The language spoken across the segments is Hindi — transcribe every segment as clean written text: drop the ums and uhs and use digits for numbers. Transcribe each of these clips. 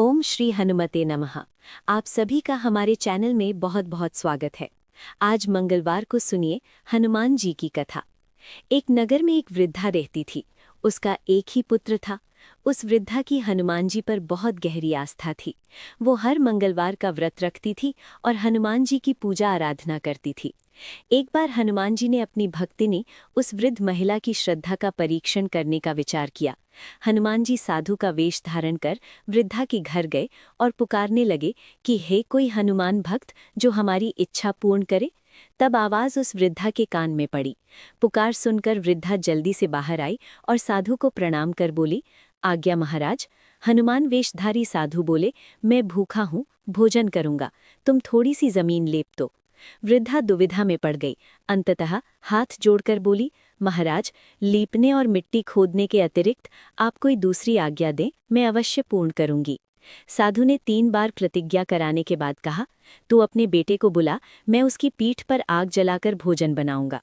ओम श्री हनुमते नमः। आप सभी का हमारे चैनल में बहुत बहुत स्वागत है। आज मंगलवार को सुनिए हनुमान जी की कथा। एक नगर में एक वृद्धा रहती थी। उसका एक ही पुत्र था। उस वृद्धा की हनुमान जी पर बहुत गहरी आस्था थी। वो हर मंगलवार का व्रत रखती थी और हनुमान जी की पूजा आराधना करती थी। एक बार हनुमान जी ने अपनी भक्तिनी उस वृद्ध महिला की श्रद्धा का परीक्षण करने का विचार किया। हनुमान जी साधु का वेश धारण कर वृद्धा के घर गए और पुकारने लगे कि हे कोई हनुमान भक्त जो हमारी इच्छा पूर्ण करे। तब आवाज उस वृद्धा के कान में पड़ी। पुकार सुनकर वृद्धा जल्दी से बाहर आई और साधु को प्रणाम कर बोली, आज्ञा महाराज। हनुमान वेशधारी साधु बोले, मैं भूखा हूँ, भोजन करूंगा, तुम थोड़ी सी जमीन लेप दो। वृद्धा दुविधा में पड़ गई। अंततः हाथ जोड़कर बोली, महाराज, लीपने और मिट्टी खोदने के अतिरिक्त आप कोई दूसरी आज्ञा दें, मैं अवश्य पूर्ण करूंगी। साधु ने 3 बार प्रतिज्ञा कराने के बाद कहा, तू अपने बेटे को बुला, मैं उसकी पीठ पर आग जलाकर भोजन बनाऊंगा।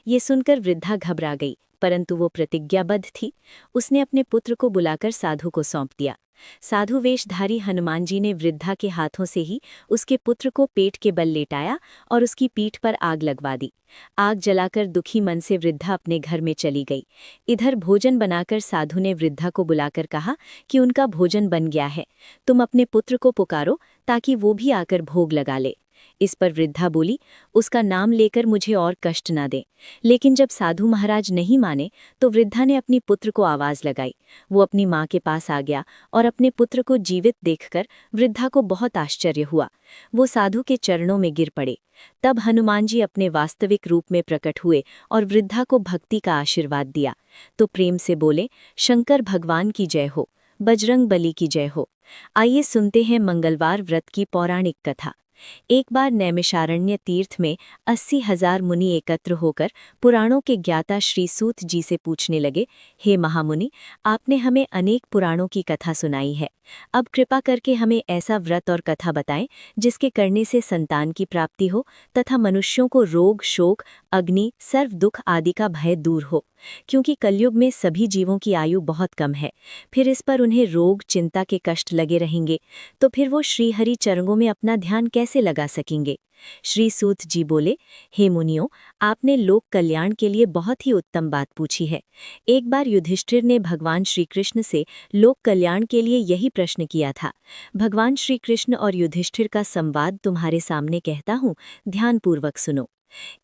ये सुनकर वृद्धा घबरा गई, परंतु वो प्रतिज्ञाबद्ध थी। उसने अपने पुत्र को बुलाकर साधु को सौंप दिया। साधु वेशधारी हनुमान जी ने वृद्धा के हाथों से ही उसके पुत्र को पेट के बल लेटाया और उसकी पीठ पर आग लगवा दी। आग जलाकर दुखी मन से वृद्धा अपने घर में चली गई। इधर भोजन बनाकर साधु ने वृद्धा को बुलाकर कहा कि उनका भोजन बन गया है, तुम अपने पुत्र को पुकारो ताकि वो भी आकर भोग लगा ले। इस पर वृद्धा बोली, उसका नाम लेकर मुझे और कष्ट ना दे। लेकिन जब साधु महाराज नहीं माने तो वृद्धा ने अपनी पुत्र को आवाज लगाई। वो अपनी माँ के पास आ गया और अपने पुत्र को जीवित देखकर वृद्धा को बहुत आश्चर्य हुआ। वो साधु के चरणों में गिर पड़े। तब हनुमान जी अपने वास्तविक रूप में प्रकट हुए और वृद्धा को भक्ति का आशीर्वाद दिया। तो प्रेम से बोले, शंकर भगवान की जय हो, बजरंग बली की जय हो। आइए सुनते हैं मंगलवार व्रत की पौराणिक कथा। एक बार नैमिषारण्य तीर्थ में 80,000 मुनि एकत्र होकर पुराणों के ज्ञाता श्री सूत जी से पूछने लगे, हे महामुनि, आपने हमें अनेक पुराणों की कथा सुनाई है। अब कृपा करके हमें ऐसा व्रत और कथा बताएं जिसके करने से संतान की प्राप्ति हो तथा मनुष्यों को रोग, शोक, अग्नि, सर्व दुख आदि का भय दूर हो। क्योंकि कलयुग में सभी जीवों की आयु बहुत कम है, फिर इस पर उन्हें रोग, चिंता के कष्ट लगे रहेंगे, तो फिर वो श्रीहरि चरणों में अपना ध्यान कैसे लगा सकेंगे। श्री सूत जी बोले, हे मुनियों, आपने लोक कल्याण के लिए बहुत ही उत्तम बात पूछी है। एक बार युधिष्ठिर ने भगवान श्री कृष्ण से लोक कल्याण के लिए यही प्रश्न किया था। भगवान श्री कृष्ण और युधिष्ठिर का संवाद तुम्हारे सामने कहता हूँ, ध्यानपूर्वक सुनो।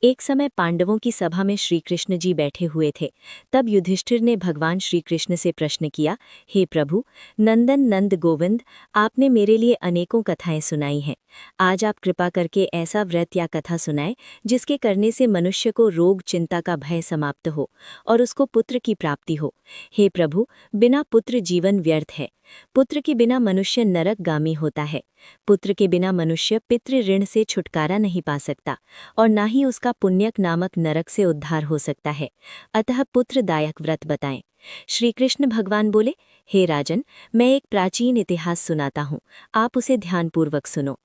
एक समय पांडवों की सभा में श्री कृष्ण जी बैठे हुए थे। तब युधिष्ठिर ने भगवान श्री कृष्ण से प्रश्न किया, हे प्रभु, नंदन नंद गोविंद, आपने मेरे लिए अनेकों कथाएं सुनाई हैं। आज आप कृपा करके ऐसा व्रत या कथा सुनाएं जिसके करने से मनुष्य को रोग, चिंता का भय समाप्त हो और उसको पुत्र की प्राप्ति हो। हे प्रभु, बिना पुत्र जीवन व्यर्थ है। पुत्र के बिना मनुष्य नरकगामी होता है। पुत्र के बिना मनुष्य पितृ ऋण से छुटकारा नहीं पा सकता और ना ही उसका पुण्यक नामक नरक से उद्धार हो सकता है। अतः पुत्रदायक व्रत बताएं। श्री कृष्ण भगवान बोले, हे राजन, मैं एक प्राचीन इतिहास सुनाता हूँ, आप उसे ध्यानपूर्वक सुनो।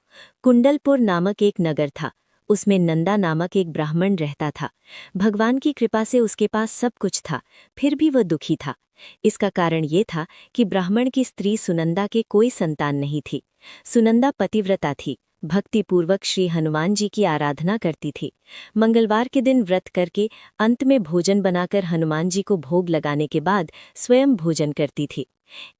कुंडलपुर नामक एक नगर था। उसमें नंदा नामक एक ब्राह्मण रहता था। भगवान की कृपा से उसके पास सब कुछ था, फिर भी वह दुखी था। इसका कारण ये था कि ब्राह्मण की स्त्री सुनंदा के कोई संतान नहीं थी। सुनंदा पतिव्रता थी, भक्तिपूर्वक श्री हनुमान जी की आराधना करती थी। मंगलवार के दिन व्रत करके अंत में भोजन बनाकर हनुमान जी को भोग लगाने के बाद स्वयं भोजन करती थी।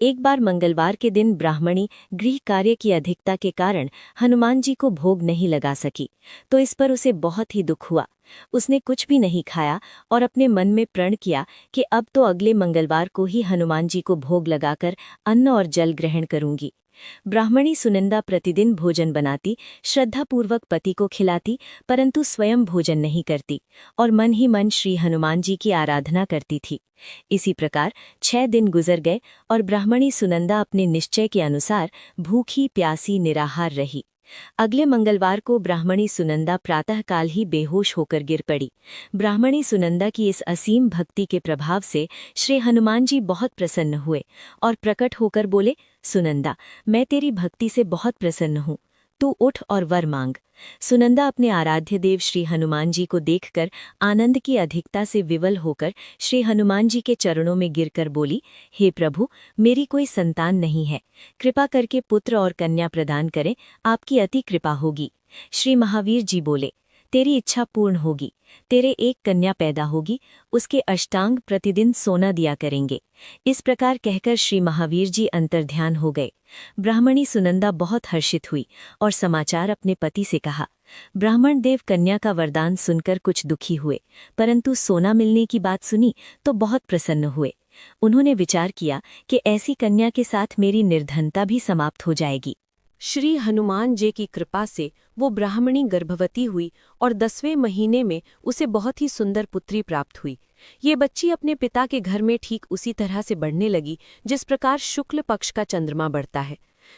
एक बार मंगलवार के दिन ब्राह्मणी गृह कार्य की अधिकता के कारण हनुमान जी को भोग नहीं लगा सकी, तो इस पर उसे बहुत ही दुख हुआ। उसने कुछ भी नहीं खाया और अपने मन में प्रण किया कि अब तो अगले मंगलवार को ही हनुमान जी को भोग लगाकर अन्न और जल ग्रहण करूंगी। ब्राह्मणी सुनंदा प्रतिदिन भोजन बनाती, श्रद्धापूर्वक पति को खिलाती, परंतु स्वयं भोजन नहीं करती और मन ही मन श्री हनुमान जी की आराधना करती थी। इसी प्रकार 6 दिन गुजर गए और ब्राह्मणी सुनंदा अपने निश्चय के अनुसार भूखी प्यासी निराहार रही। अगले मंगलवार को ब्राह्मणी सुनंदा प्रातःकाल ही बेहोश होकर गिर पड़ी। ब्राह्मणी सुनंदा की इस असीम भक्ति के प्रभाव से श्री हनुमान जी बहुत प्रसन्न हुए और प्रकट होकर बोले, सुनंदा, मैं तेरी भक्ति से बहुत प्रसन्न हूँ। तू उठ और वर मांग। सुनंदा अपने आराध्य देव श्री हनुमान जी को देखकर आनंद की अधिकता से विवल होकर श्री हनुमान जी के चरणों में गिरकर बोली, हे प्रभु, मेरी कोई संतान नहीं है, कृपा करके पुत्र और कन्या प्रदान करें, आपकी अति कृपा होगी। श्री महावीर जी बोले, तेरी इच्छा पूर्ण होगी, तेरे एक कन्या पैदा होगी, उसके अष्टांग प्रतिदिन सोना दिया करेंगे। इस प्रकार कहकर श्री महावीर जी अंतर्ध्यान हो गए। ब्राह्मणी सुनंदा बहुत हर्षित हुई और समाचार अपने पति से कहा। ब्राह्मण देव कन्या का वरदान सुनकर कुछ दुखी हुए, परंतु सोना मिलने की बात सुनी तो बहुत प्रसन्न हुए। उन्होंने विचार किया कि ऐसी कन्या के साथ मेरी निर्धनता भी समाप्त हो जाएगी। श्री हनुमान जी की कृपा से वो ब्राह्मणी गर्भवती हुई और 10वें महीने में उसे बहुत ही सुंदर पुत्री प्राप्त हुई। ये बच्ची अपने पिता के घर में ठीक उसी तरह से बढ़ने लगी जिस प्रकार शुक्ल पक्ष का चंद्रमा बढ़ता है।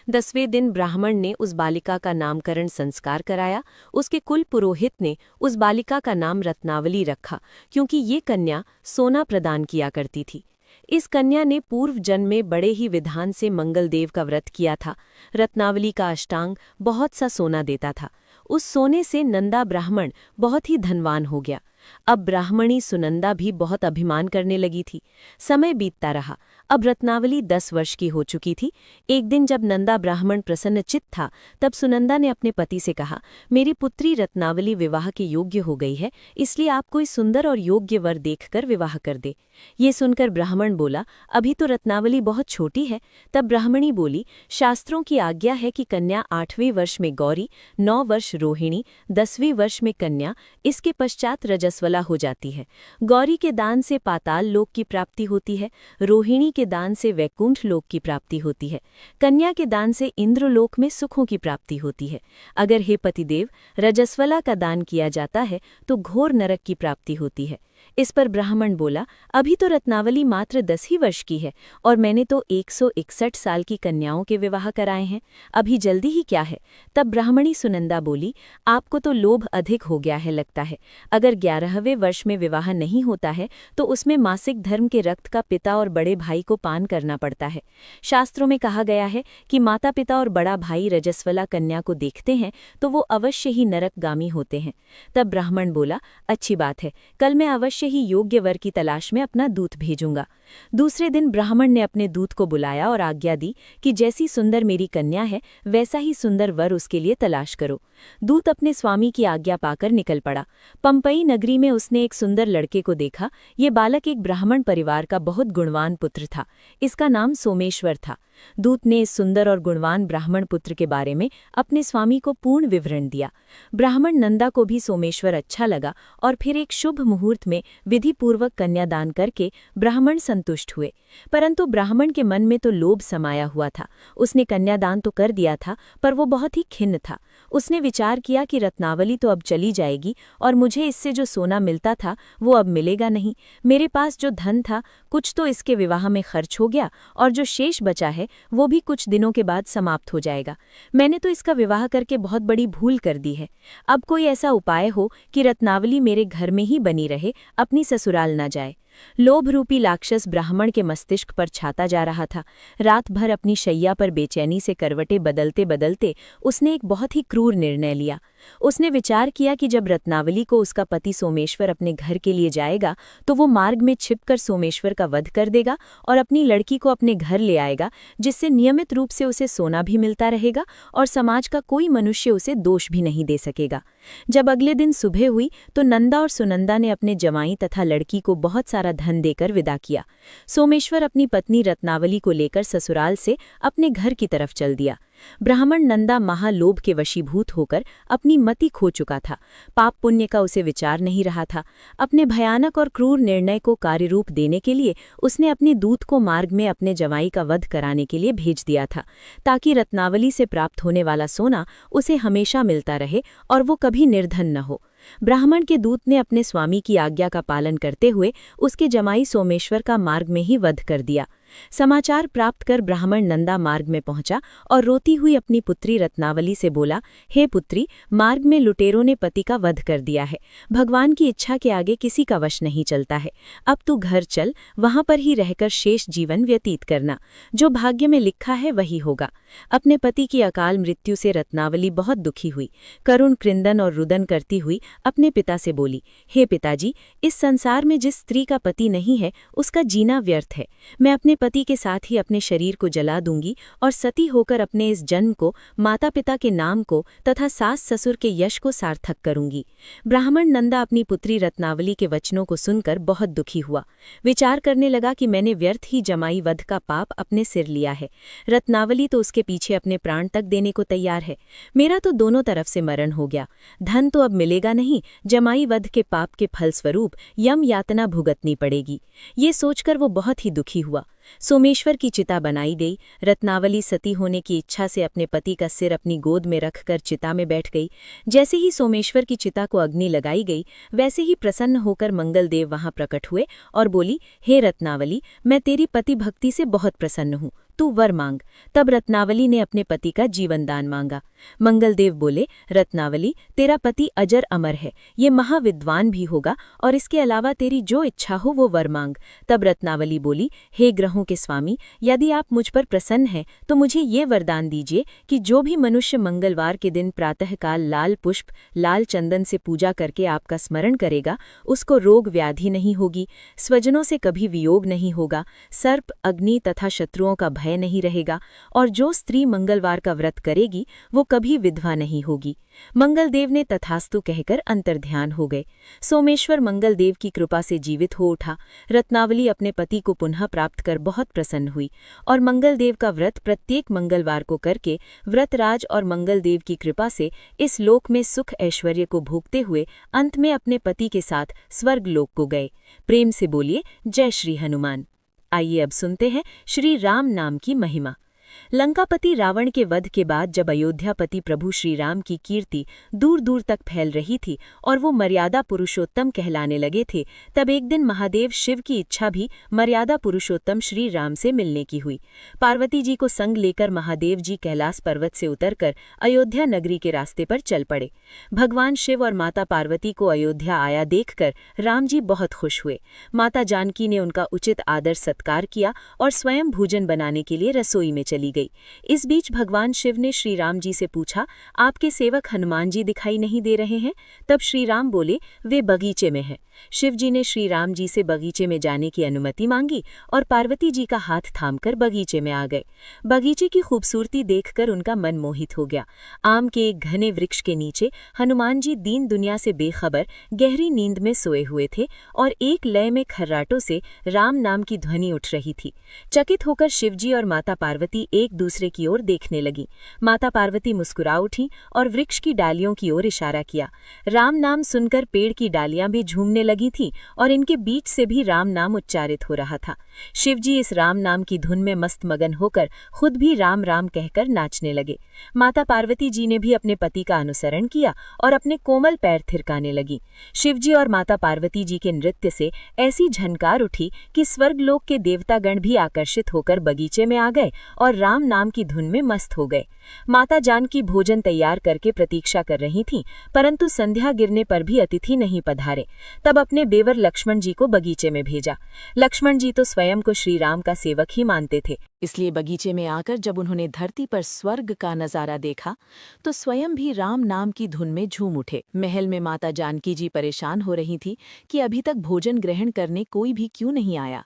10वें दिन ब्राह्मण ने उस बालिका का नामकरण संस्कार कराया। उसके कुल पुरोहित ने उस बालिका का नाम रत्नावली रखा, क्योंकि ये कन्या सोना प्रदान किया करती थी। इस कन्या ने पूर्व जन्म में बड़े ही विधान से मंगलदेव का व्रत किया था। रत्नावली का अष्टांग बहुत सा सोना देता था। उस सोने से नंदा ब्राह्मण बहुत ही धनवान हो गया। अब ब्राह्मणी सुनंदा भी बहुत अभिमान करने लगी थी। समय बीतता रहा। अब रत्नावली 10 वर्ष की हो चुकी थी। एक दिन जब नंदा ब्राह्मण प्रसन्नचित्त था, तब सुनंदा ने अपने पति से कहा, मेरी पुत्री रत्नावली विवाह के योग्य हो गई है, इसलिए आप कोई सुंदर और योग्य वर देखकर विवाह कर दे। ये सुनकर ब्राह्मण बोला, अभी तो रत्नावली बहुत छोटी है। तब ब्राह्मणी बोली, शास्त्रों की आज्ञा है कि कन्या 8वें वर्ष में गौरी, 9 वर्ष रोहिणी, 10वें वर्ष में कन्या, इसके पश्चात रजस्वला हो जाती है। गौरी के दान से पाताल लोक की प्राप्ति होती है, रोहिणी के दान से वैकुंठ लोक की प्राप्ति होती है, कन्या के दान से इंद्रलोक में सुखों की प्राप्ति होती है। अगर हे पतिदेव रजस्वला का दान किया जाता है तो घोर नरक की प्राप्ति होती है। इस पर ब्राह्मण बोला, अभी तो रत्नावली मात्र 10 ही वर्ष की है और मैंने तो 161 साल की कन्याओं के विवाह कराए हैं, अभी जल्दी ही क्या है। तब ब्राह्मणी सुनंदा बोली, आपको तो लोभ अधिक हो गया है लगता है। अगर 11वें वर्ष में विवाह नहीं होता है तो उसमें मासिक धर्म के रक्त का पिता और बड़े भाई को पान करना पड़ता है। शास्त्रों में कहा गया है कि माता पिता और बड़ा भाई रजस्वला कन्या को देखते हैं तो वो अवश्य ही नरकगामी होते हैं। तब ब्राह्मण बोला, अच्छी बात है, कल मैं अवश्य ही योग्य वर की तलाश में अपना दूत भेजूंगा। दूसरे दिन ब्राह्मण ने अपने दूत को बुलाया और आज्ञा दी कि जैसी सुंदर मेरी कन्या है वैसा ही सुंदर वर उसके लिए तलाश करो। दूत अपने स्वामी की आज्ञा पाकर निकल पड़ा। पंपई नगरी में उसने एक सुंदर लड़के को देखा। ये बालक एक ब्राह्मण परिवार का बहुत गुणवान पुत्र था। इसका नाम सोमेश्वर था। दूत ने इस सुंदर और गुणवान ब्राह्मण पुत्र के बारे में अपने स्वामी को पूर्ण विवरण दिया। ब्राह्मण नंदा को भी सोमेश्वर अच्छा लगा और फिर एक शुभ मुहूर्त में विधिपूर्वक कन्यादान करके ब्राह्मण संतुष्ट हुए। परंतु ब्राह्मण के मन में तो लोभ समाया हुआ था। उसने कन्यादान तो कर दिया था, पर वो बहुत ही खिन्न था। उसने विचार किया कि रत्नावली तो अब चली जाएगी और मुझे इससे जो सोना मिलता था वो अब मिलेगा नहीं। मेरे पास जो धन था कुछ तो इसके विवाह में खर्च हो गया और जो शेष बचा है वो भी कुछ दिनों के बाद समाप्त हो जाएगा। मैंने तो इसका विवाह करके बहुत बड़ी भूल कर दी है। अब कोई ऐसा उपाय हो कि रत्नावली मेरे घर में ही बनी रहे, अपनी ससुराल न जाए। लोभ रूपी राक्षस ब्राह्मण के मस्तिष्क पर छाता जा रहा था। रात भर अपनी शैया पर बेचैनी से करवटें बदलते बदलते उसने एक बहुत ही क्रूर निर्णय लिया। उसने विचार किया कि जब रत्नावली को उसका पति सोमेश्वर अपने घर के लिए जाएगा तो वो मार्ग में छिपकर सोमेश्वर का वध कर देगा और अपनी लड़की को अपने घर ले आएगा, जिससे नियमित रूप से उसे सोना भी मिलता रहेगा और समाज का कोई मनुष्य उसे दोष भी नहीं दे सकेगा। जब अगले दिन सुबह हुई तो नंदा और सुनंदा ने अपने जमाई तथा लड़की को बहुत सारा धन देकर विदा किया। सोमेश्वर अपनी पत्नी रत्नावली को लेकर ससुराल से अपने घर की तरफ चल दिया। ब्राह्मण नंदा महालोभ के वशीभूत होकर अपनी मति खो चुका था। पाप पुण्य का उसे विचार नहीं रहा था। अपने भयानक और क्रूर निर्णय को कार्यरूप देने के लिए उसने अपने दूत को मार्ग में अपने जवाई का वध कराने के लिए भेज दिया था, ताकि रत्नावली से प्राप्त होने वाला सोना उसे हमेशा मिलता रहे और वो कभी निर्धन न हो। ब्राह्मण के दूत ने अपने स्वामी की आज्ञा का पालन करते हुए उसके जमाई सोमेश्वर का मार्ग में ही वध कर दिया। समाचार प्राप्त कर ब्राह्मण नंदा मार्ग में पहुंचा और रोती हुई अपनी पुत्री रत्नावली से बोला, हे पुत्री, मार्ग में लुटेरों ने पति का वध कर दिया है। भगवान की इच्छा के आगे किसी का वश नहीं चलता है। अब तू घर चल, वहां पर ही रहकर शेष जीवन व्यतीत करना। जो भाग्य में लिखा है वही होगा। अपने पति की अकाल मृत्यु से रत्नावली बहुत दुखी हुई। करुण क्रंदन और रुदन करती हुई अपने पिता से बोली, हे पिताजी, इस संसार में जिस स्त्री का पति नहीं है उसका जीना व्यर्थ है। मैं अपने पति के साथ ही अपने शरीर को जला दूंगी और सती होकर अपने इस जन्म को, माता पिता के नाम को तथा सास ससुर के यश को सार्थक करूंगी। ब्राह्मण नंदा अपनी पुत्री रत्नावली के वचनों को सुनकर बहुत दुखी हुआ। विचार करने लगा कि मैंने व्यर्थ ही जमाई वध का पाप अपने सिर लिया है। रत्नावली तो उसके पीछे अपने प्राण तक देने को तैयार है। मेरा तो दोनों तरफ से मरण हो गया। धन तो अब मिलेगा नहीं, जमाई वध के पाप के फलस्वरूप यम यातना भुगतनी पड़ेगी। ये सोचकर वो बहुत ही दुखी हुआ। सोमेश्वर की चिता बनाई गई। रत्नावली सती होने की इच्छा से अपने पति का सिर अपनी गोद में रखकर चिता में बैठ गई। जैसे ही सोमेश्वर की चिता को अग्नि लगाई गई, वैसे ही प्रसन्न होकर मंगलदेव वहां प्रकट हुए और बोली, हे रत्नावली, मैं तेरी पति भक्ति से बहुत प्रसन्न हूँ, तू वर मांग। तब रत्नावली ने अपने पति का जीवन दान मांगा। मंगलदेव बोले, रत्नावली, तेरा पति अजर अमर है, ये महाविद्वान भी होगा और इसके अलावा तेरी जो इच्छा हो वो वर मांग। तब रत्नावली बोली, हे ग्रहों के स्वामी, यदि आप मुझ पर प्रसन्न हैं तो मुझे ये वरदान दीजिए कि जो भी मनुष्य मंगलवार के दिन प्रातःकाल लाल पुष्प, लाल चंदन से पूजा करके आपका स्मरण करेगा, उसको रोग व्याधि नहीं होगी, स्वजनों से कभी वियोग नहीं होगा, सर्प, अग्नि तथा शत्रुओं का भय नहीं रहेगा, और जो स्त्री मंगलवार का व्रत करेगी वो कभी विधवा नहीं होगी। मंगलदेव ने तथास्तु कहकर अंतर्ध्यान हो गए। सोमेश्वर मंगलदेव की कृपा से जीवित हो उठा। रत्नावली अपने पति को पुनः प्राप्त कर बहुत प्रसन्न हुई और मंगलदेव का व्रत प्रत्येक मंगलवार को करके व्रतराज और मंगलदेव की कृपा से इस लोक में सुख ऐश्वर्य को भोगते हुए अंत में अपने पति के साथ स्वर्ग लोक को गए। प्रेम से बोलिए, जय श्री हनुमान। आइए अब सुनते हैं श्री राम नाम की महिमा। लंकापति रावण के वध के बाद जब अयोध्यापति प्रभु श्री राम की कीर्ति दूर दूर तक फैल रही थी और वो मर्यादा पुरुषोत्तम कहलाने लगे थे, तब एक दिन महादेव शिव की इच्छा भी मर्यादा पुरुषोत्तम श्री राम से मिलने की हुई। पार्वती जी को संग लेकर महादेव जी कैलाश पर्वत से उतरकर अयोध्या नगरी के रास्ते पर चल पड़े। भगवान शिव और माता पार्वती को अयोध्या आया देखकर राम जी बहुत खुश हुए। माता जानकी ने उनका उचित आदर सत्कार किया और स्वयं भोजन बनाने के लिए रसोई में चली गई। इस बीच भगवान शिव ने श्री राम जी से पूछा, आपके सेवक हनुमान जी दिखाई नहीं दे रहे हैं? तब श्री राम बोले, वे बगीचे में हैं। शिव जी ने श्री राम जी से बगीचे में जाने की अनुमति मांगी और पार्वती जी का हाथ थामकर बगीचे में आ गए। बगीचे की खूबसूरती देखकर उनका मन मोहित हो गया। आम के एक घने वृक्ष के नीचे हनुमान जी दीन दुनिया से बेखबर गहरी नींद में सोए हुए थे और एक लय में खर्राटों से राम नाम की ध्वनि उठ रही थी। चकित होकर शिवजी और माता पार्वती एक दूसरे की ओर देखने लगी। माता पार्वती मुस्कुरा उठी और वृक्ष की डालियों की ओर इशारा किया। राम नाम सुनकर पेड़ की डालियां भी झूमने लगी थी और इनके बीच से भी राम नाम उच्चारित हो रहा था। शिवजी इस राम नाम की धुन में मस्त मगन होकर खुद भी राम राम कहकर नाचने लगे। माता पार्वती जी ने भी अपने पति का अनुसरण किया और अपने कोमल पैर थिरकाने लगी। शिवजी और माता पार्वती जी के नृत्य से ऐसी झनकार उठी कि स्वर्गलोक के देवतागण भी आकर्षित होकर बगीचे में आ गए और राम नाम की धुन में मस्त हो गए। माता जानकी भोजन तैयार करके प्रतीक्षा कर रही थीं, परंतु संध्या गिरने पर भी अतिथि नहीं पधारे। तब अपने देवर लक्ष्मण जी को बगीचे में भेजा। लक्ष्मण जी तो स्वयं को श्री राम का सेवक ही मानते थे, इसलिए बगीचे में आकर जब उन्होंने धरती पर स्वर्ग का नजारा देखा तो स्वयं भी राम नाम की धुन में झूम उठे। महल में माता जानकी जी परेशान हो रही थी कि अभी तक भोजन ग्रहण करने कोई भी क्यों नहीं आया।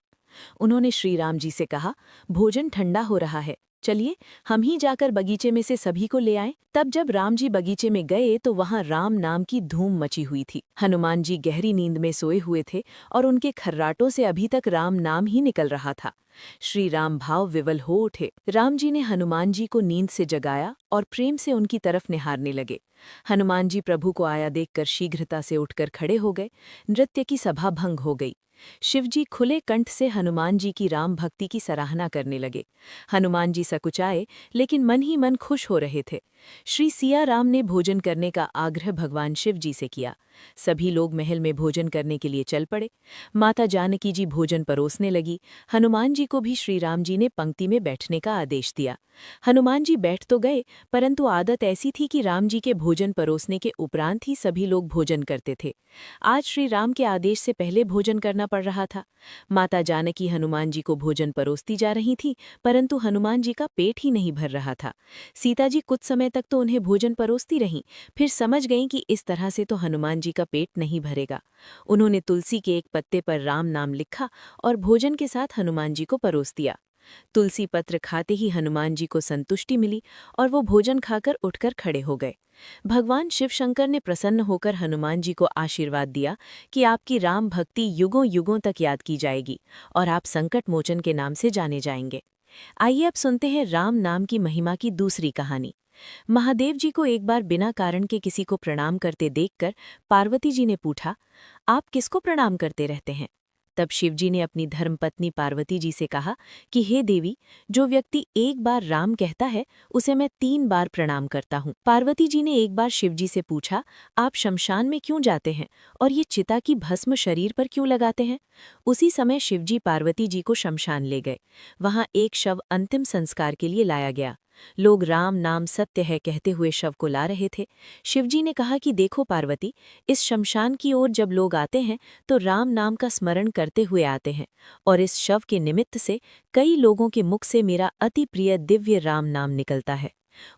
उन्होंने श्री राम जी से कहा, भोजन ठंडा हो रहा है, चलिए हम ही जाकर बगीचे में से सभी को ले आएं। तब जब राम जी बगीचे में गए तो वहां राम नाम की धूम मची हुई थी। हनुमान जी गहरी नींद में सोए हुए थे और उनके खर्राटों से अभी तक राम नाम ही निकल रहा था। श्री राम भाव विवल हो उठे। राम जी ने हनुमान जी को नींद से जगाया और प्रेम से उनकी तरफ निहारने लगे। हनुमान जी प्रभु को आया देखकर शीघ्रता से उठकर खड़े हो गए। नृत्य की सभा भंग हो गई। शिवजी खुले कंठ से हनुमान जी की राम भक्ति की सराहना करने लगे। हनुमान जी सकुचाए लेकिन मन ही मन खुश हो रहे थे। श्री सिया राम ने भोजन करने का आग्रह भगवान शिव जी से किया। सभी लोग महल में भोजन करने के लिए चल पड़े। माता जानकी जी भोजन परोसने लगी। हनुमान जी जी को भी श्री राम जी ने पंक्ति में बैठने का आदेश दिया। हनुमान जी बैठ तो गए, परंतु आदत ऐसी थी कि राम जी के भोजन परोसने के उपरांत ही सभी लोग भोजन करते थे। आज श्री राम के आदेश से पहले भोजन करना पड़ रहा था। माता जानकी हनुमान जी को भोजन परोसती जा रही थी, परंतु हनुमान जी का पेट ही नहीं भर रहा था। सीता जी कुछ समय तक तो उन्हें भोजन परोसती रहीं, फिर समझ गईं कि इस तरह से तो हनुमान जी का पेट नहीं भरेगा। उन्होंने तुलसी के एक पत्ते पर राम नाम लिखा और भोजन के साथ हनुमान जी को परोस दिया। तुलसी पत्र खाते ही हनुमान जी को संतुष्टि मिली और वो भोजन खाकर उठकर खड़े हो गए। भगवान शिव शंकर ने प्रसन्न होकर हनुमान जी को आशीर्वाद दिया कि आपकी राम भक्ति युगों युगों तक याद की जाएगी और आप संकट मोचन के नाम से जाने जाएंगे। आइए अब सुनते हैं राम नाम की महिमा की दूसरी कहानी। महादेव जी को एक बार बिना कारण के किसी को प्रणाम करते देखकर पार्वती जी ने पूछा, आप किसको प्रणाम करते रहते हैं? तब शिवजी ने अपनी धर्मपत्नी पार्वती जी से कहा कि हे देवी, जो व्यक्ति एक बार राम कहता है उसे मैं 3 बार प्रणाम करता हूँ। पार्वती जी ने एक बार शिवजी से पूछा, आप शमशान में क्यों जाते हैं और ये चिता की भस्म शरीर पर क्यों लगाते हैं? उसी समय शिवजी पार्वती जी को शमशान ले गए। वहां एक शव अंतिम संस्कार के लिए लाया गया। लोग राम नाम सत्य है कहते हुए शव को ला रहे थे। शिवजी ने कहा कि देखो पार्वती, इस शमशान की ओर जब लोग आते हैं तो राम नाम का स्मरण करते हुए आते हैं और इस शव के निमित्त से कई लोगों के मुख से मेरा अति प्रिय दिव्य राम नाम निकलता है।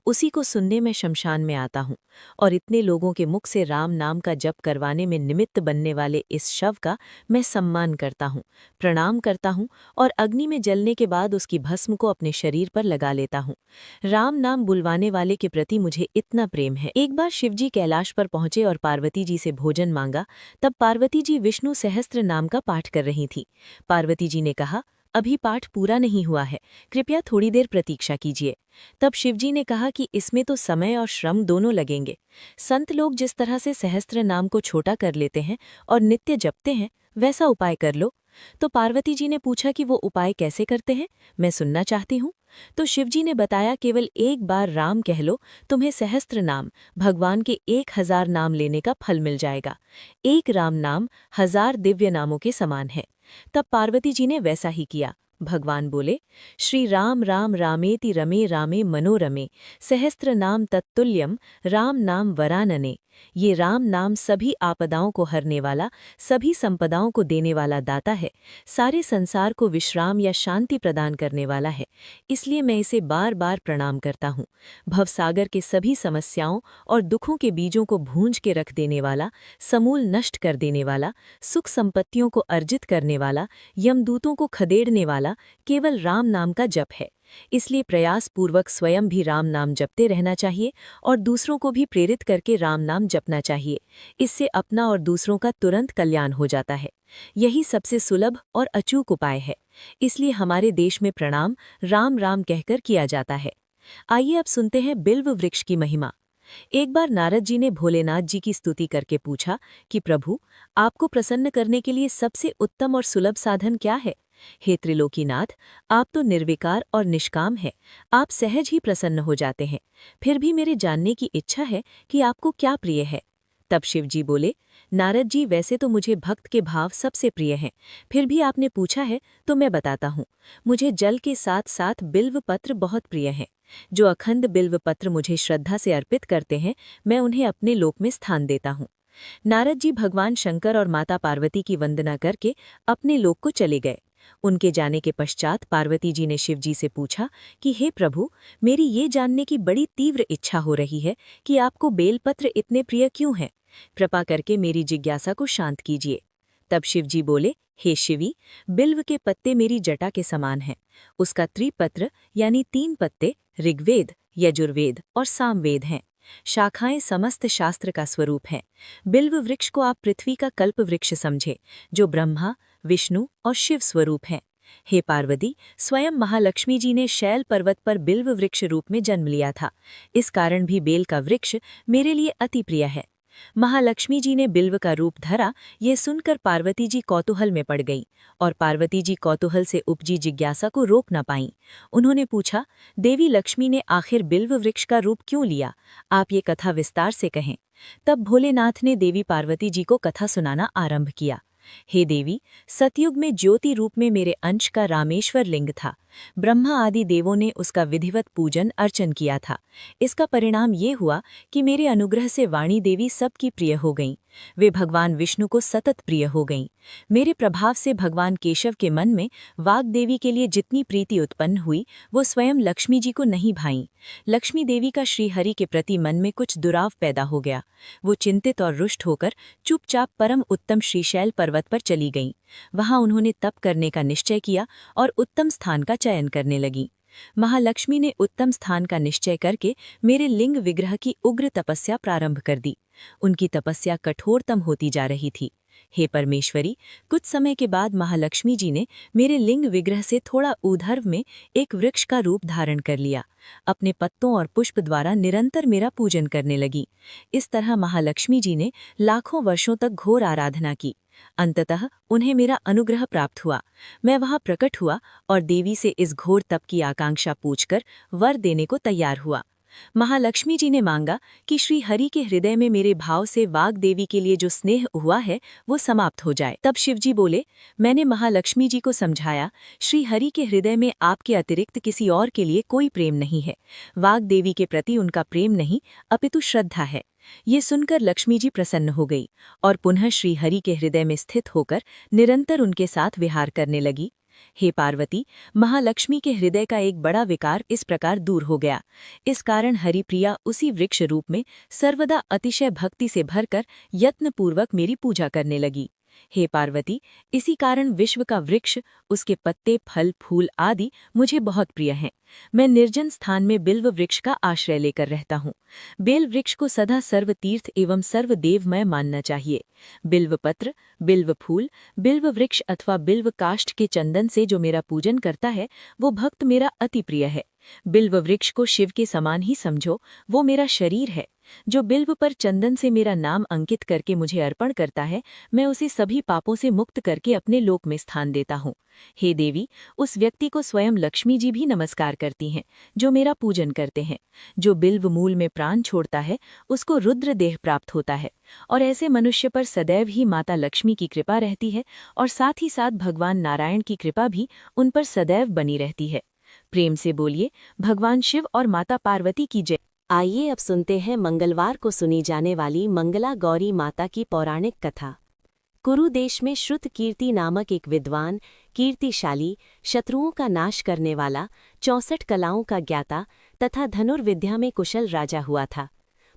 उसी को सुनने में शमशान में आता हूँ और इतने लोगों के मुख से राम नाम का जप करवाने में निमित्त बनने वाले इस शव का मैं सम्मान करता हूँ, प्रणाम करता हूँ और अग्नि में जलने के बाद उसकी भस्म को अपने शरीर पर लगा लेता हूँ। राम नाम बुलवाने वाले के प्रति मुझे इतना प्रेम है। एक बार शिवजी कैलाश पर पहुंचे और पार्वती जी से भोजन मांगा। तब पार्वती जी विष्णु सहस्त्र नाम का पाठ कर रही थी। पार्वती जी ने कहा, अभी पाठ पूरा नहीं हुआ है, कृपया थोड़ी देर प्रतीक्षा कीजिए। तब शिवजी ने कहा कि इसमें तो समय और श्रम दोनों लगेंगे। संत लोग जिस तरह से सहस्त्र नाम को छोटा कर लेते हैं और नित्य जपते हैं, वैसा उपाय कर लो। तो पार्वती जी ने पूछा कि वो उपाय कैसे करते हैं, मैं सुनना चाहती हूँ। तो शिवजी ने बताया, केवल एक बार राम कह लो, तुम्हें सहस्त्र नाम भगवान के 1000 नाम लेने का फल मिल जाएगा। एक राम नाम 1000 दिव्य नामों के समान है। तब पार्वती जी ने वैसा ही किया। भगवान बोले, श्री राम राम रामेति रमे रामे मनोरमे, सहस्त्र नाम तत्तुल्यम राम नाम वरानने। ये राम नाम सभी आपदाओं को हरने वाला, सभी संपदाओं को देने वाला दाता है, सारे संसार को विश्राम या शांति प्रदान करने वाला है। इसलिए मैं इसे बार बार प्रणाम करता हूँ। भवसागर के सभी समस्याओं और दुखों के बीजों को भूंज के रख देने वाला, समूल नष्ट कर देने वाला, सुख संपत्तियों को अर्जित करने वाला, यमदूतों को खदेड़ने वाला केवल राम नाम का जप है। इसलिए प्रयास पूर्वक स्वयं भी राम नाम जपते रहना चाहिए और दूसरों को भी प्रेरित करके राम नाम जपना चाहिए। इससे अपना और दूसरों का तुरंत कल्याण हो जाता है। यही सबसे सुलभ और अचूक उपाय है। इसलिए हमारे देश में प्रणाम राम राम कहकर किया जाता है। आइए अब सुनते हैं बिल्व वृक्ष की महिमा। एक बार नारद जी ने भोलेनाथ जी की स्तुति करके पूछा कि प्रभु, आपको प्रसन्न करने के लिए सबसे उत्तम और सुलभ साधन क्या है? हे त्रिलोकीनाथ, आप तो निर्विकार और निष्काम हैं, आप सहज ही प्रसन्न हो जाते हैं। फिर भी मेरे जानने की इच्छा है कि आपको क्या प्रिय है। तब शिव जी बोले, नारद जी, वैसे तो मुझे भक्त के भाव सबसे प्रिय हैं, फिर भी आपने पूछा है तो मैं बताता हूँ। मुझे जल के साथ साथ बिल्व पत्र बहुत प्रिय हैं। जो अखंड बिल्व पत्र मुझे श्रद्धा से अर्पित करते हैं, मैं उन्हें अपने लोक में स्थान देता हूँ। नारद जी भगवान शंकर और माता पार्वती की वंदना करके अपने लोक को चले गए। उनके जाने के पश्चात पार्वती जी ने शिव जी से पूछा कि हे प्रभु, मेरी ये जानने की बड़ी तीव्र इच्छा हो रही है कि आपको बेलपत्र इतने प्रिय क्यों हैं? कृपा करके मेरी जिज्ञासा को शांत कीजिए। तब शिव जी बोले, हे शिवी, बिल्व के पत्ते मेरी जटा के समान हैं। उसका त्रिपत्र यानी 3 पत्ते ऋग्वेद, यजुर्वेद और सामवेद हैं। शाखाएं समस्त शास्त्र का स्वरूप हैं। बिल्व वृक्ष को आप पृथ्वी का कल्प वृक्ष समझे, जो ब्रह्मा, विष्णु और शिव स्वरूप हैं। हे पार्वती, स्वयं महालक्ष्मी जी ने शैल पर्वत पर बिल्व वृक्ष रूप में जन्म लिया था। इस कारण भी बेल का वृक्ष मेरे लिए अति प्रिय है। महालक्ष्मी जी ने बिल्व का रूप धरा, ये सुनकर पार्वती जी कौतूहल में पड़ गईं और पार्वती जी कौतूहल से उपजी जिज्ञासा को रोक न पाईं। उन्होंने पूछा, देवी लक्ष्मी ने आखिर बिल्व वृक्ष का रूप क्यों लिया? आप ये कथा विस्तार से कहें। तब भोलेनाथ ने देवी पार्वती जी को कथा सुनाना आरंभ किया। हे देवी, सतयुग में ज्योति रूप में मेरे अंश का रामेश्वर लिंग था। ब्रह्मा आदि देवों ने उसका विधिवत पूजन अर्चन किया था। इसका परिणाम ये हुआ कि मेरे अनुग्रह से वाणी देवी सबकी प्रिय हो गईं। वे भगवान विष्णु को सतत प्रिय हो गईं। मेरे प्रभाव से भगवान केशव के मन में वाग देवी के लिए जितनी प्रीति उत्पन्न हुई वो स्वयं लक्ष्मी जी को नहीं भाईं। लक्ष्मी देवी का श्रीहरि के प्रति मन में कुछ दुराव पैदा हो गया। वो चिंतित और रुष्ट होकर चुपचाप परम उत्तम श्रीशैल पर्वत पर चली गईं। वहां उन्होंने तप करने का निश्चय किया और उत्तम स्थान का चयन करने लगीं। महालक्ष्मी ने उत्तम स्थान का निश्चय करके मेरे लिंग विग्रह की उग्र तपस्या प्रारंभ कर दी। उनकी तपस्या कठोरतम होती जा रही थी। हे परमेश्वरी, कुछ समय के बाद महालक्ष्मी जी ने मेरे लिंग विग्रह से थोड़ा ऊर्ध्व में एक वृक्ष का रूप धारण कर लिया। अपने पत्तों और पुष्प द्वारा निरंतर मेरा पूजन करने लगी। इस तरह महालक्ष्मी जी ने लाखों वर्षों तक घोर आराधना की। अंततः उन्हें मेरा अनुग्रह प्राप्त हुआ। मैं वहां प्रकट हुआ और देवी से इस घोर तप की आकांक्षा पूछकर वर देने को तैयार हुआ। महालक्ष्मी जी ने मांगा कि श्री हरि के हृदय में मेरे भाव से वाग देवी के लिए जो स्नेह हुआ है वो समाप्त हो जाए। तब शिवजी बोले, मैंने महालक्ष्मी जी को समझाया, श्री हरि के हृदय में आपके अतिरिक्त किसी और के लिए कोई प्रेम नहीं है। वाग देवी के प्रति उनका प्रेम नहीं अपितु श्रद्धा है। ये सुनकर लक्ष्मी जी प्रसन्न हो गई और पुनः श्री हरि के हृदय में स्थित होकर निरंतर उनके साथ विहार करने लगी। हे पार्वती, महालक्ष्मी के हृदय का एक बड़ा विकार इस प्रकार दूर हो गया। इस कारण हरिप्रिया उसी वृक्ष रूप में सर्वदा अतिशय भक्ति से भरकर यत्नपूर्वक मेरी पूजा करने लगी। हे पार्वती, इसी कारण विश्व का वृक्ष, उसके पत्ते, फल, फूल आदि मुझे बहुत प्रिय हैं। मैं निर्जन स्थान में बिल्व वृक्ष का आश्रय लेकर रहता हूँ। बेल वृक्ष को सदा सर्वतीर्थ एवं सर्वदेवमय मानना चाहिए। बिल्व पत्र, बिल्व फूल, बिल्व वृक्ष अथवा बिल्व काष्ठ के चंदन से जो मेरा पूजन करता है वो भक्त मेरा अति प्रिय है। बिल्व वृक्ष को शिव के समान ही समझो, वो मेरा शरीर है। जो बिल्व पर चंदन से मेरा नाम अंकित करके मुझे अर्पण करता है, मैं उसे सभी पापों से मुक्त करके अपने लोक में स्थान देता हूँ। हे देवी, उस व्यक्ति को स्वयं लक्ष्मी जी भी नमस्कार करती हैं जो मेरा पूजन करते हैं। जो बिल्व मूल में प्राण छोड़ता है उसको रुद्र देह प्राप्त होता है और ऐसे मनुष्य पर सदैव ही माता लक्ष्मी की कृपा रहती है और साथ ही साथ भगवान नारायण की कृपा भी उन पर सदैव बनी रहती है। प्रेम से बोलिए, भगवान शिव और माता पार्वती की जय। आइए अब सुनते हैं मंगलवार को सुनी जाने वाली मंगला गौरी माता की पौराणिक कथा। कुरु देश में श्रुत कीर्ति नामक एक विद्वान, कीर्तिशाली, शत्रुओं का नाश करने वाला, 64 कलाओं का ज्ञाता तथा धनुर्विद्या में कुशल राजा हुआ था।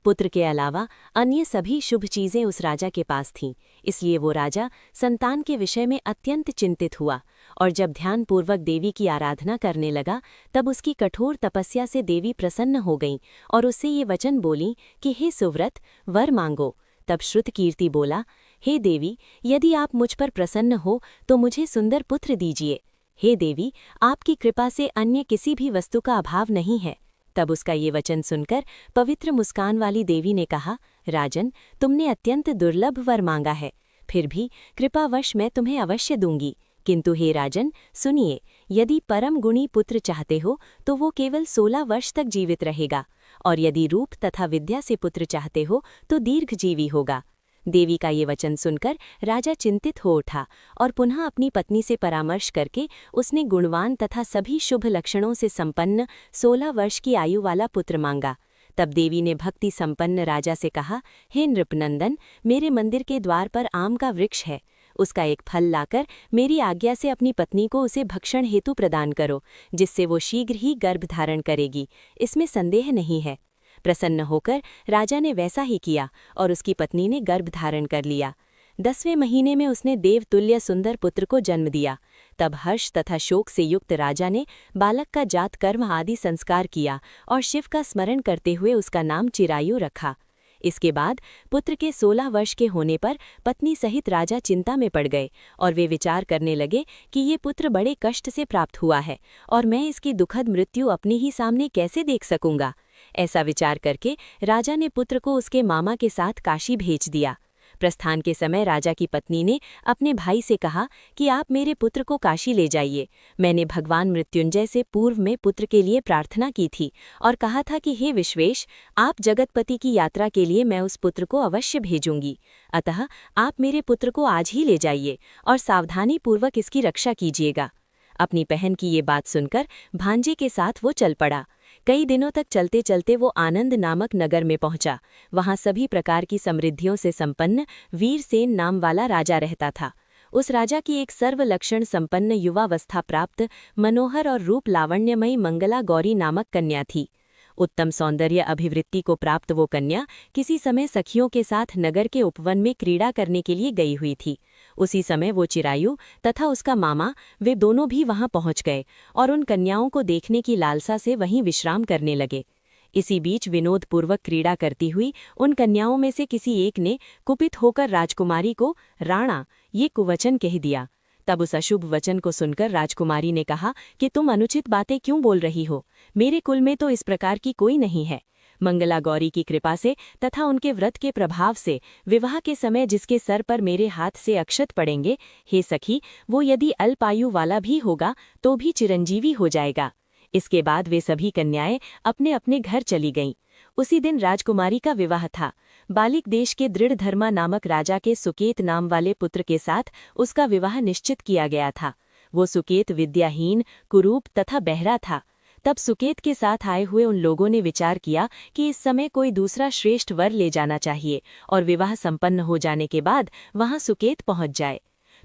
पुत्र के अलावा अन्य सभी शुभ चीजें उस राजा के पास थीं, इसलिए वो राजा संतान के विषय में अत्यंत चिंतित हुआ और जब ध्यानपूर्वक देवी की आराधना करने लगा तब उसकी कठोर तपस्या से देवी प्रसन्न हो गईं और उससे ये वचन बोलीं कि हे सुव्रत, वर मांगो। तब श्रुत कीर्ति बोला, हे देवी, यदि आप मुझ पर प्रसन्न हो तो मुझे सुंदर पुत्र दीजिए। हे देवी, आपकी कृपा से अन्य किसी भी वस्तु का अभाव नहीं है। तब उसका ये वचन सुनकर पवित्र मुस्कान वाली देवी ने कहा, राजन, तुमने अत्यंत दुर्लभ वर मांगा है, फिर भी कृपावश मैं तुम्हें अवश्य दूंगी। किंतु हे राजन, सुनिए, यदि परम गुणी पुत्र चाहते हो तो वो केवल 16 वर्ष तक जीवित रहेगा और यदि रूप तथा विद्या से पुत्र चाहते हो तो दीर्घजीवी होगा। देवी का ये वचन सुनकर राजा चिंतित हो उठा और पुनः अपनी पत्नी से परामर्श करके उसने गुणवान तथा सभी शुभ लक्षणों से संपन्न 16 वर्ष की आयु वाला पुत्र मांगा। तब देवी ने भक्ति संपन्न राजा से कहा, हे नृपनंदन, मेरे मंदिर के द्वार पर आम का वृक्ष है, उसका एक फल लाकर मेरी आज्ञा से अपनी पत्नी को उसे भक्षण हेतु प्रदान करो, जिससे वो शीघ्र ही गर्भ धारण करेगी, इसमें संदेह नहीं है। प्रसन्न होकर राजा ने वैसा ही किया और उसकी पत्नी ने गर्भ धारण कर लिया। 10वें महीने में उसने देवतुल्य सुंदर पुत्र को जन्म दिया। तब हर्ष तथा शोक से युक्त राजा ने बालक का जात कर्म आदि संस्कार किया और शिव का स्मरण करते हुए उसका नाम चिरायु रखा। इसके बाद पुत्र के 16 वर्ष के होने पर पत्नी सहित राजा चिंता में पड़ गए और वे विचार करने लगे कि ये पुत्र बड़े कष्ट से प्राप्त हुआ है और मैं इसकी दुखद मृत्यु अपने ही सामने कैसे देख सकूंगा। ऐसा विचार करके राजा ने पुत्र को उसके मामा के साथ काशी भेज दिया। प्रस्थान के समय राजा की पत्नी ने अपने भाई से कहा कि आप मेरे पुत्र को काशी ले जाइए। मैंने भगवान मृत्युंजय से पूर्व में पुत्र के लिए प्रार्थना की थी और कहा था कि हे विश्वेश, आप जगतपति की यात्रा के लिए मैं उस पुत्र को अवश्य भेजूंगी। अतः आप मेरे पुत्र को आज ही ले जाइए और सावधानी पूर्वक इसकी रक्षा कीजिएगा। अपनी बहन की ये बात सुनकर भांजे के साथ वो चल पड़ा। कई दिनों तक चलते चलते वो आनंद नामक नगर में पहुंचा। वहां सभी प्रकार की समृद्धियों से संपन्न वीरसेन नाम वाला राजा रहता था। उस राजा की एक सर्वलक्षण संपन्न युवावस्था प्राप्त मनोहर और रूप लावण्यमयी मंगला गौरी नामक कन्या थी। उत्तम सौंदर्य अभिवृत्ति को प्राप्त वो कन्या किसी समय सखियों के साथ नगर के उपवन में क्रीड़ा करने के लिए गई हुई थी। उसी समय वो चिरायु तथा उसका मामा वे दोनों भी वहां पहुंच गए और उन कन्याओं को देखने की लालसा से वहीं विश्राम करने लगे। इसी बीच विनोदपूर्वक क्रीड़ा करती हुई उन कन्याओं में से किसी एक ने कुपित होकर राजकुमारी को राणा ये कुवचन कह दिया। तब उस अशुभ वचन को सुनकर राजकुमारी ने कहा कि तुम अनुचित बातें क्यों बोल रही हो? मेरे कुल में तो इस प्रकार की कोई नहीं है। मंगला गौरी की कृपा से तथा उनके व्रत के प्रभाव से विवाह के समय जिसके सर पर मेरे हाथ से अक्षत पड़ेंगे, हे सखी, वो यदि अल्पायु वाला भी होगा तो भी चिरंजीवी हो जाएगा। इसके बाद वे सभी कन्याएं अपने अपने घर चली गईं। उसी दिन राजकुमारी का विवाह था। बालिक देश के दृढ़धर्मा नामक राजा के सुकेत नाम वाले पुत्र के साथ उसका विवाह निश्चित किया गया था। वो सुकेत विद्याहीन, कुरूप तथा बहरा था। तब सुकेत के साथ आए हुए उन लोगों ने विचार किया कि इस समय कोई दूसरा श्रेष्ठ वर ले जाना चाहिए और विवाह संपन्न हो जाने के बाद वहां सुकेत पहुंच जाए।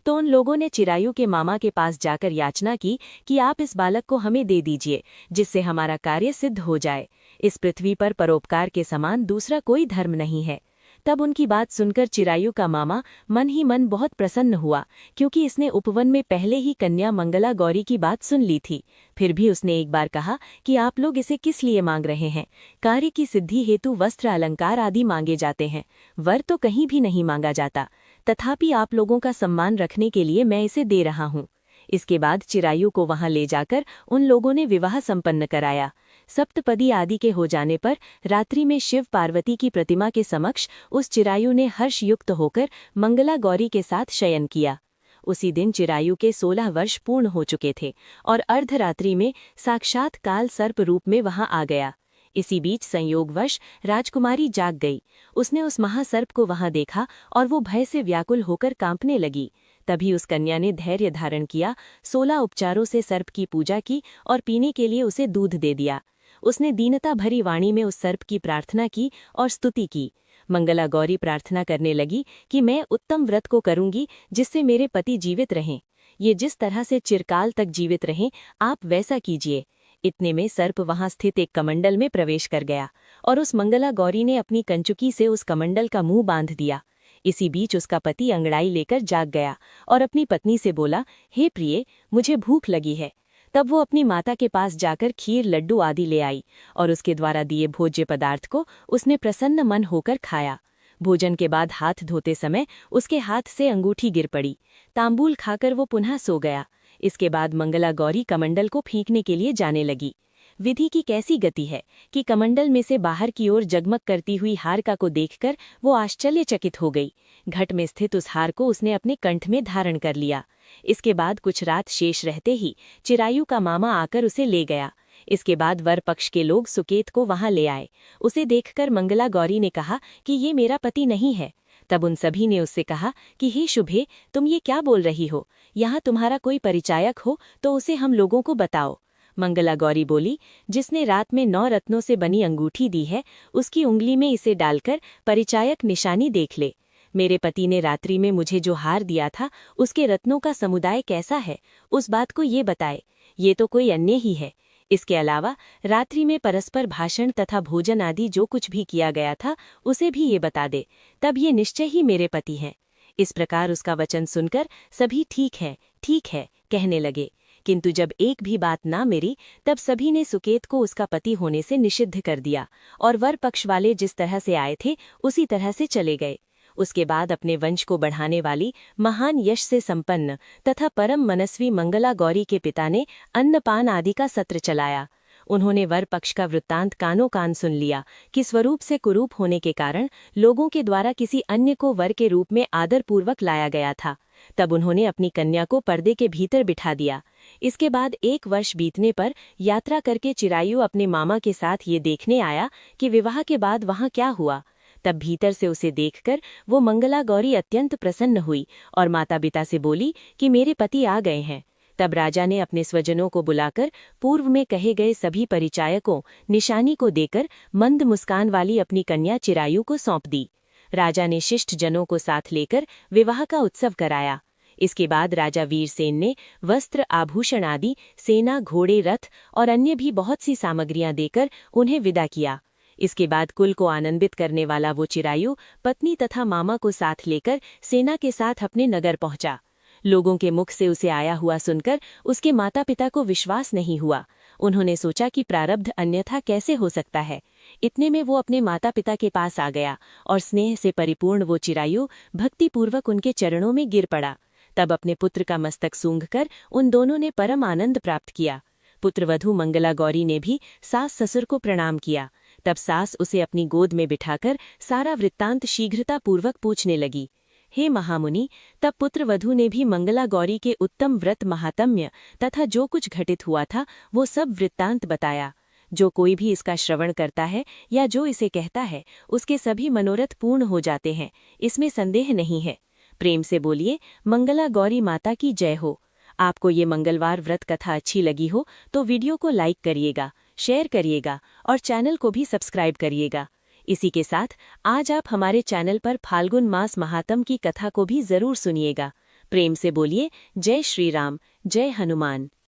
तो उन लोगों ने चिरायु के मामा के पास जाकर याचना की कि आप इस बालक को हमें दे दीजिए, जिससे हमारा कार्य सिद्ध हो जाए। इस पृथ्वी पर परोपकार के समान दूसरा कोई धर्म नहीं है। तब उनकी बात सुनकर चिरायु का मामा मन ही मन बहुत प्रसन्न हुआ, क्योंकि इसने उपवन में पहले ही कन्या मंगला गौरी की बात सुन ली थी। फिर भी उसने एक बार कहा कि आप लोग इसे किस लिए मांग रहे हैं? कार्य की सिद्धि हेतु वस्त्र अलंकार आदि मांगे जाते हैं, वर तो कहीं भी नहीं मांगा जाता। तथापि आप लोगों का सम्मान रखने के लिए मैं इसे दे रहा हूँ। इसके बाद चिरायु को वहां ले जाकर उन लोगों ने विवाह संपन्न कराया। सप्तपदी आदि के हो जाने पर रात्रि में शिव पार्वती की प्रतिमा के समक्ष उस चिरायु ने हर्षयुक्त होकर मंगला गौरी के साथ शयन किया। उसी दिन चिरायु के 16 वर्ष पूर्ण हो चुके थे और अर्धरात्रि में साक्षात काल सर्प रूप में वहां आ गया। इसी बीच संयोगवश राजकुमारी जाग गई। उसने उस महासर्प को वहां देखा और वो भय से व्याकुल होकर कांपने लगी। तभी उस कन्या ने धैर्य धारण किया, 16 उपचारों से सर्प की पूजा की और पीने के लिए उसे दूध दे दिया। उसने दीनता भरी वाणी में उस सर्प की प्रार्थना की और स्तुति की। मंगला गौरी प्रार्थना करने लगी कि मैं उत्तम व्रत को करूंगी जिससे मेरे पति जीवित रहें। ये जिस तरह से चिरकाल तक जीवित रहें, आप वैसा कीजिए। इतने में सर्प वहां स्थित एक कमंडल में प्रवेश कर गया और उस मंगला गौरी ने अपनी कंचुकी से उस कमंडल का मुंह बांध दिया। इसी बीच उसका पति अंगड़ाई लेकर जाग गया और अपनी पत्नी से बोला, हे प्रिय, मुझे भूख लगी है। तब वो अपनी माता के पास जाकर खीर, लड्डू आदि ले आई और उसके द्वारा दिए भोज्य पदार्थ को उसने प्रसन्न मन होकर खाया। भोजन के बाद हाथ धोते समय उसके हाथ से अंगूठी गिर पड़ी। तांबूल खाकर वो पुनः सो गया। इसके बाद मंगला गौरी कमंडल को फेंकने के लिए जाने लगी। विधि की कैसी गति है कि कमंडल में से बाहर की ओर जगमग करती हुई हारिका को देखकर वो आश्चर्यचकित हो गई। घट में स्थित उस हार को उसने अपने कंठ में धारण कर लिया। इसके बाद कुछ रात शेष रहते ही चिरायु का मामा आकर उसे ले गया। इसके बाद वर पक्ष के लोग सुकेत को वहां ले आए। उसे देखकर मंगला गौरी ने कहा कि ये मेरा पति नहीं है। तब उन सभी ने उससे कहा कि हे शुभे, तुम ये क्या बोल रही हो? यहाँ तुम्हारा कोई परिचायक हो तो उसे हम लोगों को बताओ। मंगला गौरी बोली, जिसने रात में 9 रत्नों से बनी अंगूठी दी है, उसकी उंगली में इसे डालकर परिचायक निशानी देख ले। मेरे पति ने रात्रि में मुझे जो हार दिया था, उसके रत्नों का समुदाय कैसा है, उस बात को ये बताए। ये तो कोई अन्य ही है। इसके अलावा रात्रि में परस्पर भाषण तथा भोजन आदि जो कुछ भी किया गया था, उसे भी ये बता दे। तब ये निश्चय ही मेरे पति हैं। इस प्रकार उसका वचन सुनकर सभी ठीक है कहने लगे। किंतु जब एक भी बात ना मिली, तब सभी ने सुकेत को उसका पति होने से निषिद्ध कर दिया और वर पक्ष वाले जिस तरह से आए थे उसी तरह से चले गए। उसके बाद अपने वंश को बढ़ाने वाली महान यश से संपन्न तथा परम मनस्वी मंगला गौरी के पिता ने अन्नपान आदि का सत्र चलाया। उन्होंने वर पक्ष का वृत्तांत कानों कान सुन लिया कि स्वरूप से कुरूप होने के कारण लोगों के द्वारा किसी अन्य को वर के रूप में आदरपूर्वक लाया गया था। तब उन्होंने अपनी कन्या को पर्दे के भीतर बिठा दिया। इसके बाद 1 वर्ष बीतने पर यात्रा करके चिरायु अपने मामा के साथ ये देखने आया कि विवाह के बाद वहाँ क्या हुआ। तब भीतर से उसे देखकर वो मंगला गौरी अत्यंत प्रसन्न हुई और माता पिता से बोली कि मेरे पति आ गए हैं। तब राजा ने अपने स्वजनों को बुलाकर पूर्व में कहे गए सभी परिचायकों निशानी को देकर मंद मुस्कान वाली अपनी कन्या चिरायु को सौंप दी। राजा ने शिष्ट जनों को साथ लेकर विवाह का उत्सव कराया। इसके बाद राजा वीरसेन ने वस्त्र आभूषण आदि सेना घोड़े रथ और अन्य भी बहुत सी सामग्रियां देकर उन्हें विदा किया। इसके बाद कुल को आनंदित करने वाला वो चिरायु पत्नी तथा मामा को साथ लेकर सेना के साथ अपने नगर पहुंचा। लोगों के मुख से उसे आया हुआ सुनकर उसके माता पिता को विश्वास नहीं हुआ। उन्होंने सोचा कि प्रारब्ध अन्यथा कैसे हो सकता है। इतने में वो अपने माता पिता के पास आ गया और स्नेह से परिपूर्ण वो चिरायु भक्तिपूर्वक उनके चरणों में गिर पड़ा। तब अपने पुत्र का मस्तक सूंघकर उन दोनों ने परम आनंद प्राप्त किया। पुत्रवधू मंगला गौरी ने भी सास ससुर को प्रणाम किया। तब सास उसे अपनी गोद में बिठाकर सारा वृत्तांत शीघ्रतापूर्वक पूछने लगी। हे महामुनि, तब पुत्रवधू ने भी मंगला गौरी के उत्तम व्रत महात्म्य तथा जो कुछ घटित हुआ था वो सब वृत्तांत बताया। जो कोई भी इसका श्रवण करता है या जो इसे कहता है उसके सभी मनोरथ पूर्ण हो जाते हैं, इसमें संदेह नहीं है। प्रेम से बोलिए मंगला गौरी माता की जय हो। आपको ये मंगलवार व्रत कथा अच्छी लगी हो तो वीडियो को लाइक करिएगा, शेयर करिएगा और चैनल को भी सब्सक्राइब करिएगा। इसी के साथ आज आप हमारे चैनल पर फाल्गुन मास महात्म की कथा को भी जरूर सुनिएगा। प्रेम से बोलिए जय श्री राम, जय हनुमान।